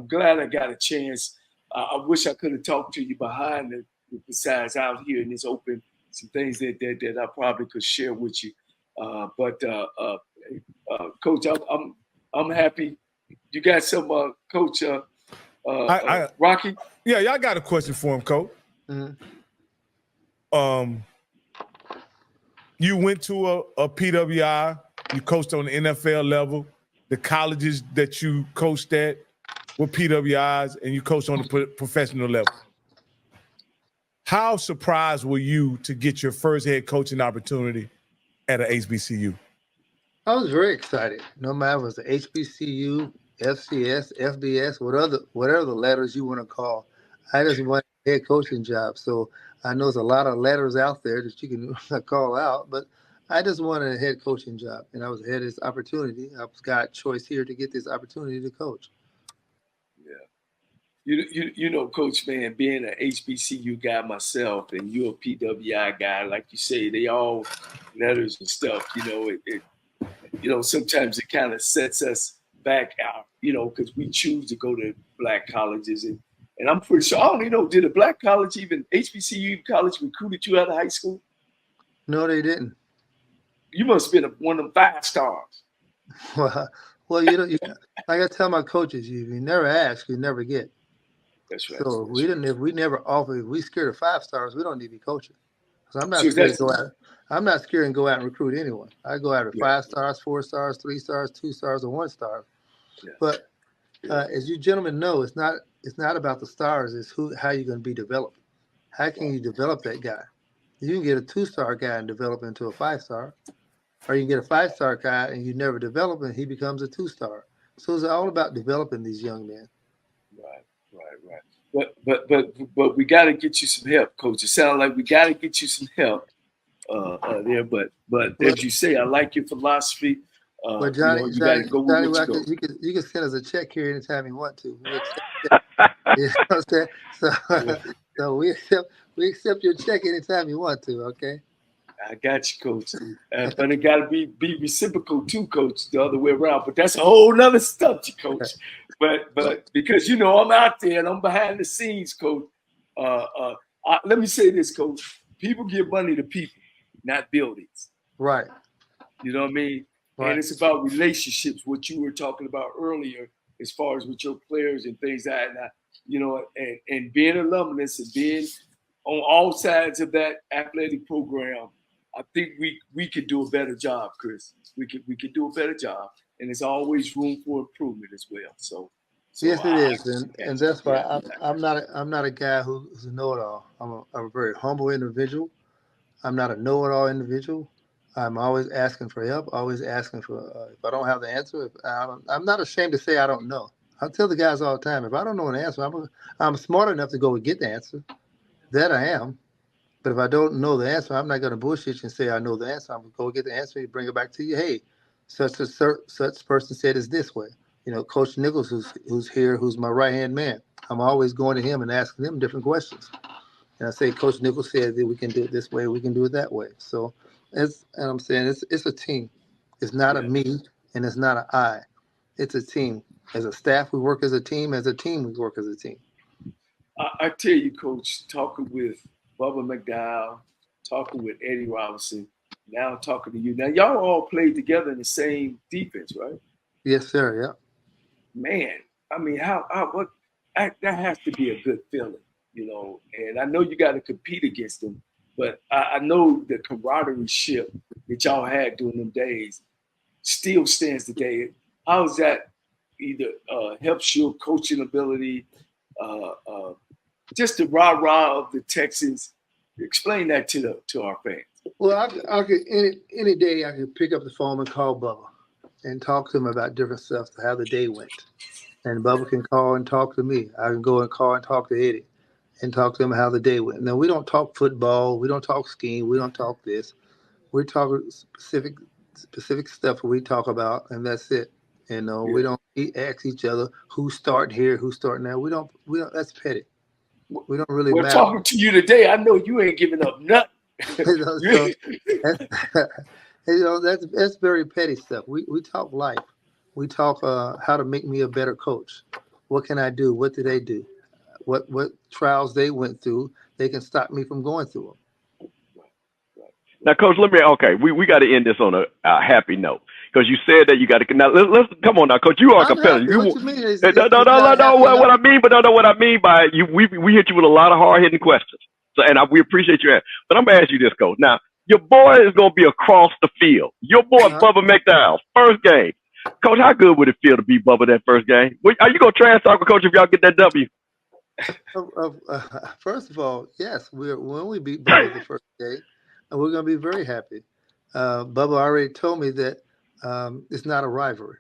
glad I got a chance I wish I could have talked to you behind it, besides out here in this open, some things that I probably could share with you. But Coach, I'm happy. You got some, Coach Rocky? Yeah, y'all got a question for him, Coach. Mhm. You went to a PWI. You coached on the NFL level. The colleges that you coached at were PWIs, and you coached on the professional level. How surprised were you to get your first head coaching opportunity at an HBCU? I was very excited. No matter if it was the HBCU, FCS, FBS, whatever the letters you want to call, I just wanted a head coaching job. So I know there's a lot of letters out there that you can call out, but I just wanted a head coaching job, and I was had this opportunity. I was got choice here to get this opportunity to coach. Yeah, you know, Coach, man, being an HBCU guy myself, and you're a PWI guy, like you say, they all letters and stuff. You know, you know, sometimes it kind of sets us back out, you know, because we choose to go to black colleges. And I'm pretty sure, I don't know, did a black college, even HBCU college, recruited you out of high school? No, they didn't. You must have been one of them 5 stars. Well, you know, like I tell my coaches, you never ask, you never get. That's right. So That's right. if we never offer, if we scared of 5 stars, we don't need to be coaching. Because I'm not scared to go out. I'm not scared to go out and recruit anyone. I go out at 5 stars, 4 stars, 3 stars, 2 stars, and 1 star. Yeah. But as you gentlemen know, it's not about the stars. It's how you're going to be developed. How can you develop that guy? You can get a 2-star guy and develop into a 5-star, or you can get a 5-star guy and you never develop and he becomes a 2-star. So it's all about developing these young men. Right. But we got to get you some help, Coach. It sounds like we got to get you some help there. But as you say, I like your philosophy. But Johnny, you got to go with what you go. You can send us a check here anytime you want to. You know what I'm saying? So we accept your check anytime you want to. Okay. I got you, Coach. But it got to be reciprocal too, Coach. The other way around. But that's a whole nother stuff, Coach. But because you know I'm out there and I'm behind the scenes, Coach. Let me say this, Coach. People give money to people, not buildings. Right. You know what I mean? Right. And it's about relationships. What you were talking about earlier, as far as with your players and things like that. You know, and being alumnus and being on all sides of that athletic program. I think we could do a better job, Chris. We could do a better job, and there's always room for improvement as well. So yes, it is, and that's why I'm not a guy who's a know-it-all. I'm a very humble individual. I'm not a know-it-all individual. I'm always asking for help. Always asking for if I don't have the answer. I'm not ashamed to say I don't know. I tell the guys all the time, if I don't know an answer, I'm smart enough to go and get the answer. That I am. But if I don't know the answer, I'm not going to bullshit you and say I know the answer. I'm going to go get the answer and bring it back to you. Hey, such person said it's this way. You know, Coach Nichols, who's here, who's my right-hand man. I'm always going to him and asking him different questions. And I say, Coach Nichols said that we can do it this way, we can do it that way. So, and I'm saying it's a team. It's not a me and it's not an I. It's a team. As a staff, we work as a team. As a team, we work as a team. I tell you, Coach, talking with Bubba McDowell, talking with Eddie Robinson, now talking to you. Now, y'all all played together in the same defense, right? Yes, sir. Yeah. Man, I mean, that has to be a good feeling, you know. And I know you got to compete against them, but I know the camaraderie ship that y'all had during them days still stands today. How is that either helps your coaching ability, just the rah-rah of the Texans? Explain that to our fans. Well, I could any day I could pick up the phone and call Bubba and talk to him about different stuff, how the day went. And Bubba can call and talk to me. I can go and call and talk to Eddie and talk to him how the day went. Now, we don't talk football. We don't talk scheme. We don't talk this. We talk specific stuff we talk about, and that's it. You know, we don't ask each other who's starting here, who's starting there. We don't. That's petty. We don't really matter. Talking to you today, I know you ain't giving up nothing. That's very petty stuff. We talk life. We talk how to make me a better coach. What can I do? What do they do? what trials they went through, they can stop me from going through them. Now, Coach, we got to end this on a happy note, because you said that you got to. Now, let's come on now, Coach. You are a competitor. What you mean? No. What I mean by you, we hit you with a lot of hard hitting questions. So, we appreciate your answer. But I'm gonna ask you this, Coach. Now, your boy is gonna be across the field. Your boy Bubba McDowell, first game. Coach, how good would it feel to beat Bubba that first game? Are you gonna trash talk with Coach if y'all get that W? First of all, yes, when we beat Bubba the first game, and we're going to be very happy. Bubba already told me that it's not a rivalry.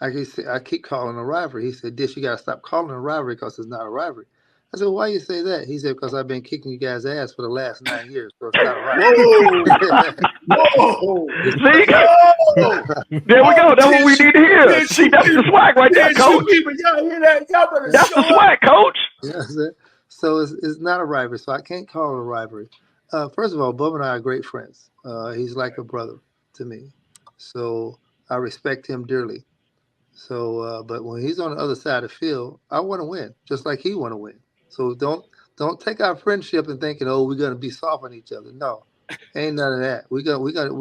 I keep calling it a rivalry. He said, Dish, you got to stop calling it a rivalry because it's not a rivalry. I said, why you say that? He said, because I've been kicking you guys' ass for the last 9 years, so it's not a rivalry. Whoa! See? There we go. That's what we need to hear. See, that's the swag right there, Coach. Y'all hear that? Y'all better That's the swag, Coach. Yes, so it's not a rivalry, so I can't call it a rivalry. First of all, Bubba and I are great friends. He's like a brother to me. So I respect him dearly. So, but when he's on the other side of the field, I want to win, just like he want to win. So don't take our friendship and thinking, oh, we're gonna be soft on each other. No, ain't none of that. We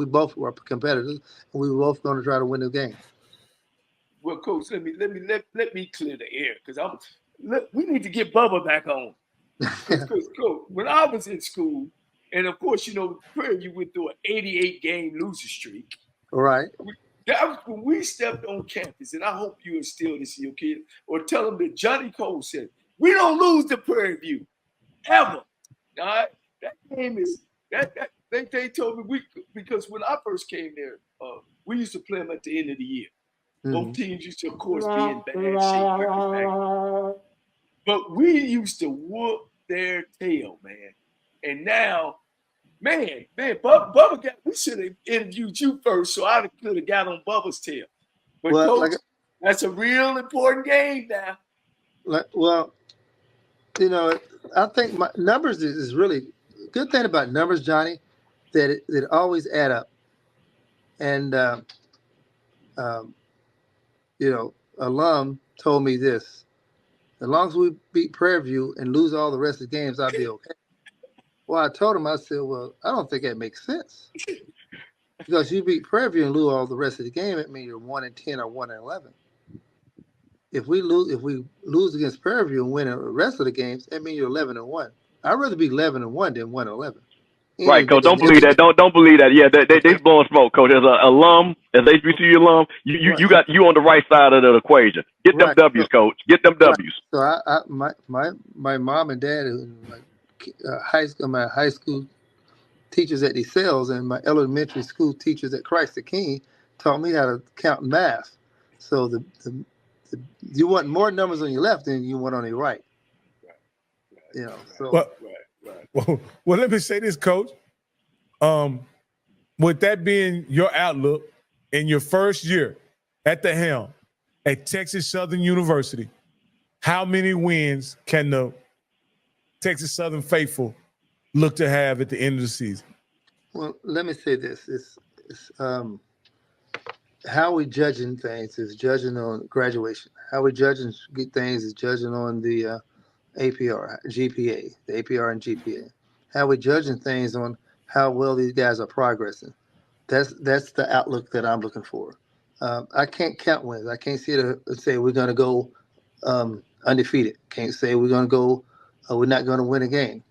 both are competitors, and we both gonna try to win the game. Well, Coach, let me clear the air, because we need to get Bubba back on. Coach, when I was in school, and of course, Prairie View went through an 88-game losing streak. All right. That was when we stepped on campus, and I hope you instill this in your kid, or tell them that Johnnie Cole said, we don't lose to Prairie View, ever. All right? That game is, they told me, because when I first came there, we used to play them at the end of the year. Mm-hmm. Both teams used to, of course, be in bad shape. But we used to whoop their tail, man. And now, man, Bubba we should have interviewed you first, so I could have got on Bubba's tail. But Coach, that's a real important game now. I think my numbers is really good thing about numbers, Johnny, that it always add up. And alum told me this: as long as we beat Prairie View and lose all the rest of the games, I'll be okay. Well, I told him, I said, well, I don't think that makes sense. Because you beat Prairie View and lose all the rest of the game, it means you're 1-10 or 1-11. If we lose against Prairie View and win the rest of the games, that means you're 11-1. I'd rather be 11-1 than 1-11. Right, Coach. Don't believe that. Don't believe that. Yeah, they blowing smoke, Coach. As an alum, as HBCU alum, you on the right side of the equation. Get them W's, Coach. Get them W's. So my mom and dad, my high school teachers at DeSales and my elementary school teachers at Christ the King taught me how to count math. So you want more numbers on your left than you want on your right. Well, let me say this, Coach. With that being your outlook in your first year at the helm at Texas Southern University, how many wins can the Texas Southern faithful look to have at the end of the season? Well, let me say this: it's how we judging things is judging on graduation. How we judging things is judging on the APR, GPA, the APR and GPA. How we judging things on how well these guys are progressing. That's the outlook that I'm looking for. I can't count wins. I can't say we're going to go undefeated. Can't say we're going to go. We're not going to win a game.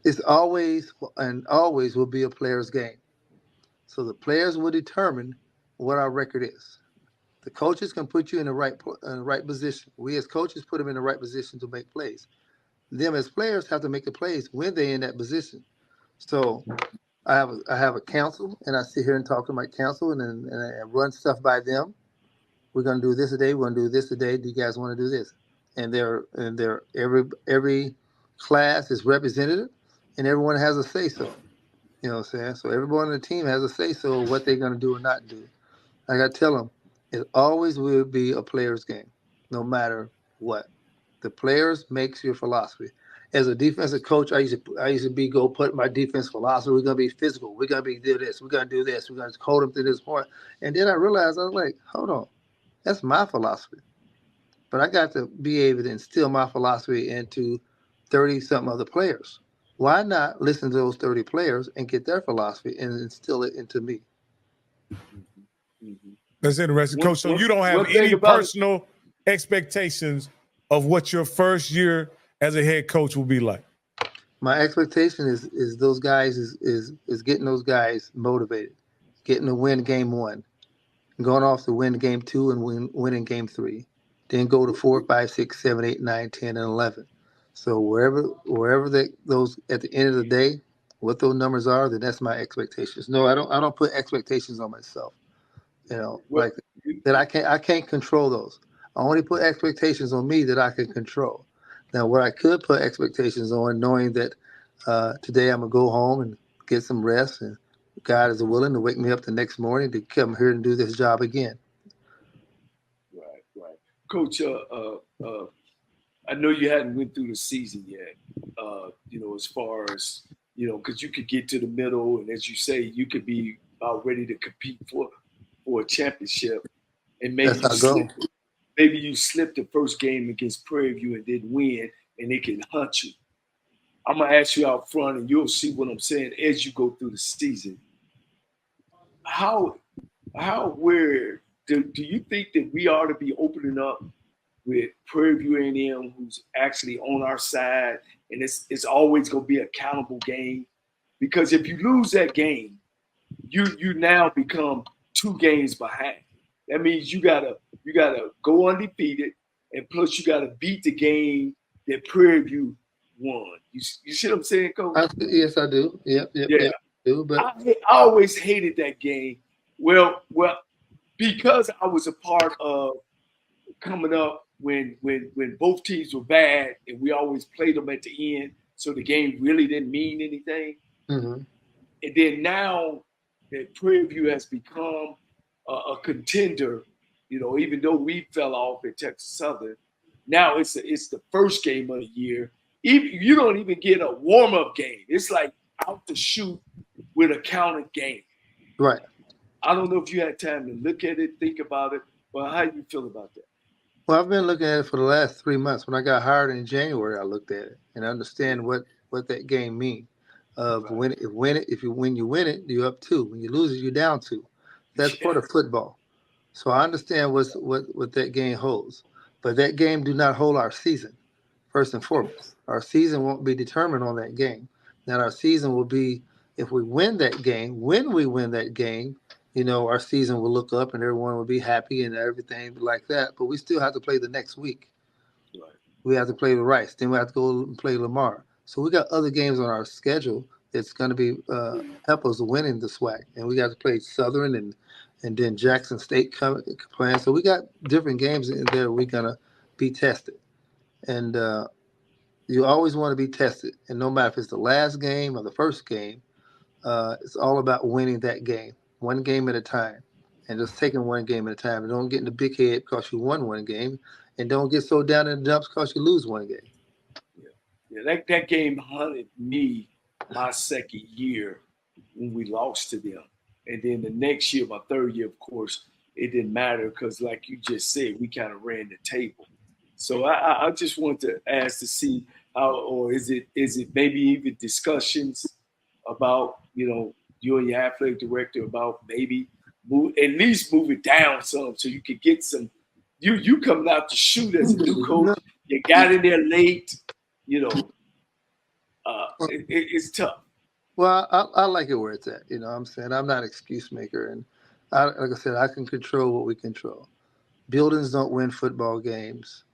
It's always and always will be a player's game. So the players will determine what our record is. The coaches can put you in the right position. We as coaches put them in the right position to make plays. Them as players have to make the plays when they're in that position. So I have a council, and I sit here and talk to my council and I run stuff by them. We're gonna do this today. We're gonna do this today. Do you guys want to do this? And every class is represented, and everyone has a say so. You know what I'm saying? So everyone on the team has a say so of what they're gonna do or not do. I gotta tell them, it always will be a player's game, no matter what. The players makes your philosophy. As a defensive coach, I used to go put my defense philosophy. We're gonna be physical. We're gonna do this. We're gonna do this. We're gonna hold them to this point. And then I realized I was like, hold on, that's my philosophy. but I got to be able to instill my philosophy into 30-something other players. Why not listen to those 30 players and get their philosophy and instill it into me? That's interesting, Coach. So you don't have one thing any about personal expectations of what your first year as a head coach will be like? My expectation is those guys is getting those guys motivated, getting to win game 1, going off to win game 2 and winning game 3, then go to 4, 5, 6, 7, 8, 9, 10, and 11. So wherever those at the end of the day, what those numbers are, then that's my expectations. No, I don't put expectations on myself. Like that I can't control those. I only put expectations on me that I can control. Now, what I could put expectations on, knowing that today I'm gonna go home and get some rest, and God is willing to wake me up the next morning to come here and do this job again. Right. Coach, I know you hadn't went through the season yet, as far as, because you could get to the middle, and as you say, you could be about ready to compete for a championship, and maybe you slipped the first game against Prairie View and didn't win, and they can hunt you. I'm going to ask you out front, and you'll see what I'm saying as you go through the season. Where do you think that we ought to be opening up with Prairie View A&M, who's actually on our side, and it's always going to be an accountable game? Because if you lose that game, you now become 2 games behind. That means you gotta go undefeated, and plus you gotta beat the game that Prairie View won. You see what I'm saying, Coach? Yes, I do. Yep. I do, but I always hated that game. Well, because I was a part of coming up when both teams were bad, and we always played them at the end, so the game really didn't mean anything. Mm-hmm. And then now that Prairie View has become a contender, even though we fell off at Texas Southern, now it's the first game of the year. You don't even get a warm-up game. It's like out the chute with a counted game. Right. I don't know if you had time to look at it, think about it, but how do you feel about that? Well, I've been looking at it for the last 3 months. When I got hired in January, I looked at it and I understand what that game means. When you win it, you're up 2. When you lose it, you're down 2. That's part of football. So I understand what that game holds. But that game do not hold our season, first and foremost. Our season won't be determined on that game. Now our season will be if we win that game. When we win that game, our season will look up and everyone will be happy and everything like that. But we still have to play the next week. Right. We have to play the Rice. Then we have to go and play Lamar. So we got other games on our schedule that's going to be help us winning the SWAC. And we got to play Southern and then Jackson State playing. So we got different games in there we're going to be tested. And you always want to be tested. And no matter if it's the last game or the first game, it's all about winning that game, one game at a time, and just taking one game at a time. And don't get in the big head because you won one game, and don't get so down in the dumps because you lose one game. Yeah, that game hunted me my second year when we lost to them. And then the next year, my third year, of course, it didn't matter because, like you just said, we kind of ran the table. So I just want to ask to see how, or is it maybe even discussions about, you and your athletic director about maybe at least move it down some so you could get some. You coming out to shoot as a new coach. You got in there late. It's tough. Well, I like it where it's at. I'm saying I'm not an excuse maker. And like I said, I can control what we control. Buildings don't win football games.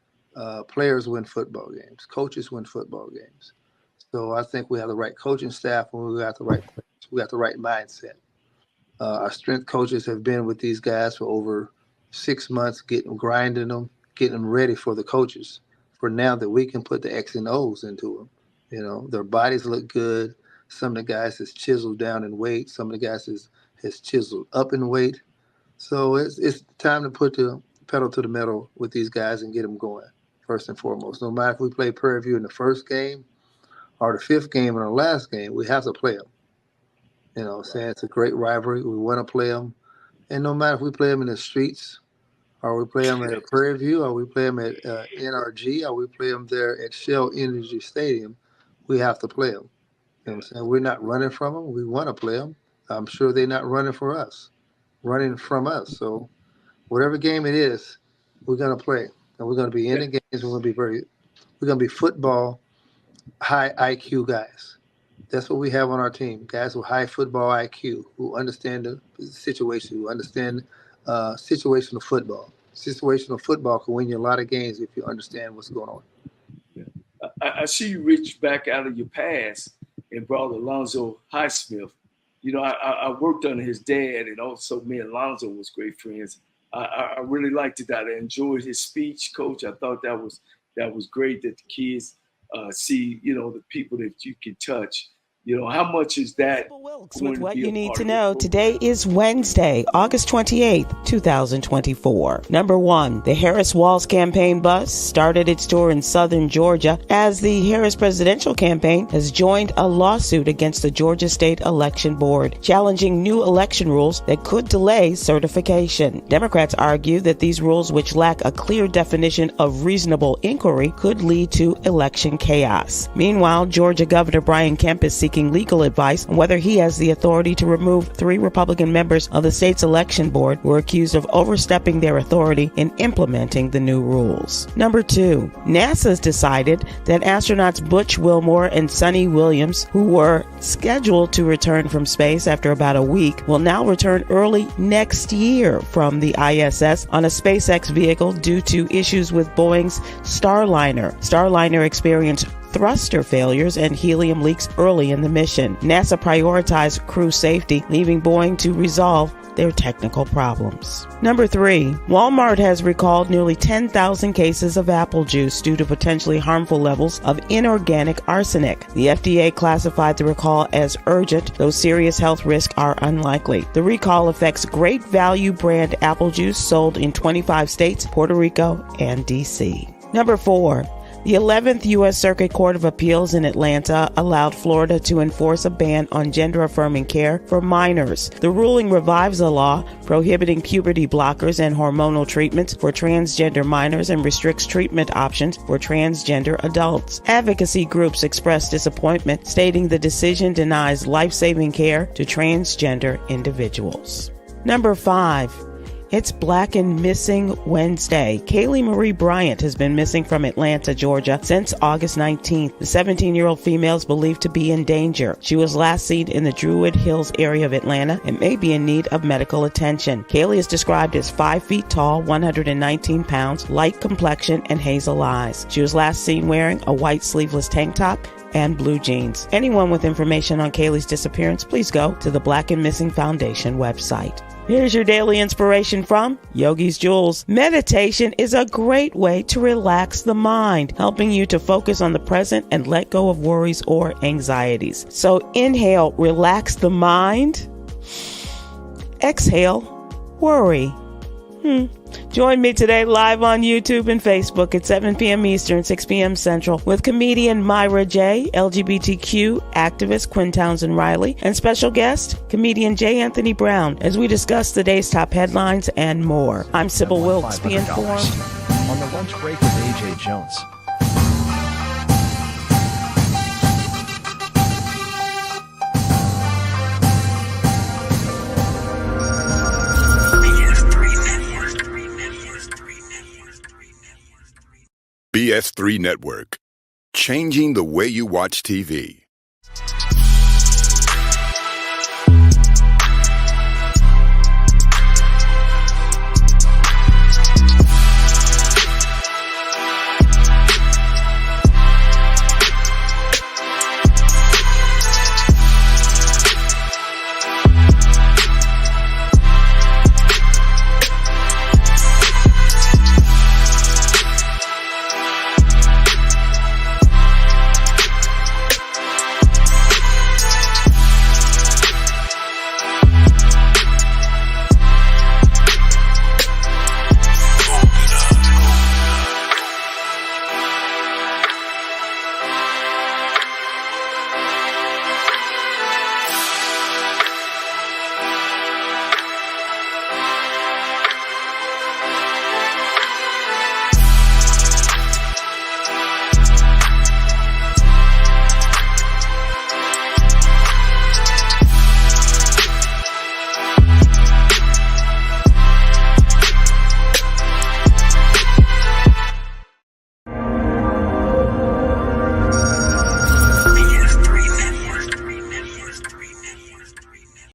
Players win football games. Coaches win football games. So I think we have the right coaching staff and we got the right mindset. Our strength coaches have been with these guys for over 6 months, grinding them, getting them ready for the coaches. For now that we can put the X and O's into them. Their bodies look good. Some of the guys has chiseled down in weight. Some of the guys has chiseled up in weight. So it's time to put the pedal to the metal with these guys and get them going, first and foremost. No matter if we play Prairie View in the first game or the 5th game or the last game, we have to play them. Saying it's a great rivalry. We want to play them. And no matter if we play them in the streets Or we play them at Prairie View, or we play them at NRG, or we play them there at Shell Energy Stadium, we have to play them. You know what I'm saying? We're not running from them. We want to play them. I'm sure they're not running from us. So whatever game it is, we're going to play. And we're going to be in the games. We're going to be football, high IQ guys. That's what we have on our team. Guys with high football IQ who understand the situation, who understand situational football. Situational football can win you a lot of games if you understand what's going on. I see you reach back out of your past and brought Alonzo Highsmith. You know, I worked under his dad, and also me and Alonzo was great friends. I really liked it. I enjoyed his speech, Coach. I thought that was great that the kids see, you know, the people that you can touch. You know, how much is that? With what you need to know. Today is Wednesday, August 28th, 2024. Number 1, the Harris Walls campaign bus started its tour in southern Georgia as the Harris presidential campaign has joined a lawsuit against the Georgia State Election Board, challenging new election rules that could delay certification. Democrats argue that these rules, which lack a clear definition of reasonable inquiry, could lead to election chaos. Meanwhile, Georgia Governor Brian Kemp is seeking legal advice on whether he has the authority to remove 3 Republican members of the state's election board who are accused of overstepping their authority in implementing the new rules. Number 2, NASA's decided that astronauts Butch Wilmore and Sonny Williams, who were scheduled to return from space after about a week, will now return early next year from the ISS on a SpaceX vehicle due to issues with Boeing's Starliner. Starliner experienced thruster failures and helium leaks early in the mission. NASA prioritized crew safety, leaving Boeing to resolve their technical problems. Number 3, Walmart has recalled nearly 10,000 cases of apple juice due to potentially harmful levels of inorganic arsenic. The FDA classified the recall as urgent, though serious health risks are unlikely. The recall affects Great Value brand apple juice sold in 25 states, Puerto Rico, and D.C. Number 4, the 11th U.S. Circuit Court of Appeals in Atlanta allowed Florida to enforce a ban on gender-affirming care for minors. The ruling revives a law prohibiting puberty blockers and hormonal treatments for transgender minors and restricts treatment options for transgender adults. Advocacy groups expressed disappointment, stating the decision denies life-saving care to transgender individuals. Number 5. It's Black and Missing Wednesday. Kaylee Marie Bryant has been missing from Atlanta, Georgia since August 19th. The 17-year-old female is believed to be in danger. She was last seen in the Druid Hills area of Atlanta and may be in need of medical attention. Kaylee is described as 5 feet tall, 119 pounds, light complexion, and hazel eyes. She was last seen wearing a white sleeveless tank top and blue jeans. Anyone with information on Kaylee's disappearance, please go to the Black and Missing Foundation website. Here's your daily inspiration from Yogi's Jewels. Meditation is a great way to relax the mind, helping you to focus on the present and let go of worries or anxieties. So inhale, relax the mind. Exhale, worry. Join me today live on YouTube and Facebook at 7 p.m. Eastern, 6 p.m. Central with comedian Myra J., LGBTQ activist Quinn Townsend Riley, and special guest, comedian J. Anthony Brown, as we discuss the day's top headlines and more. I'm Sybil Wilkes. Be informed. On the lunch break with A.J. Jones. BS3 Network, changing the way you watch TV.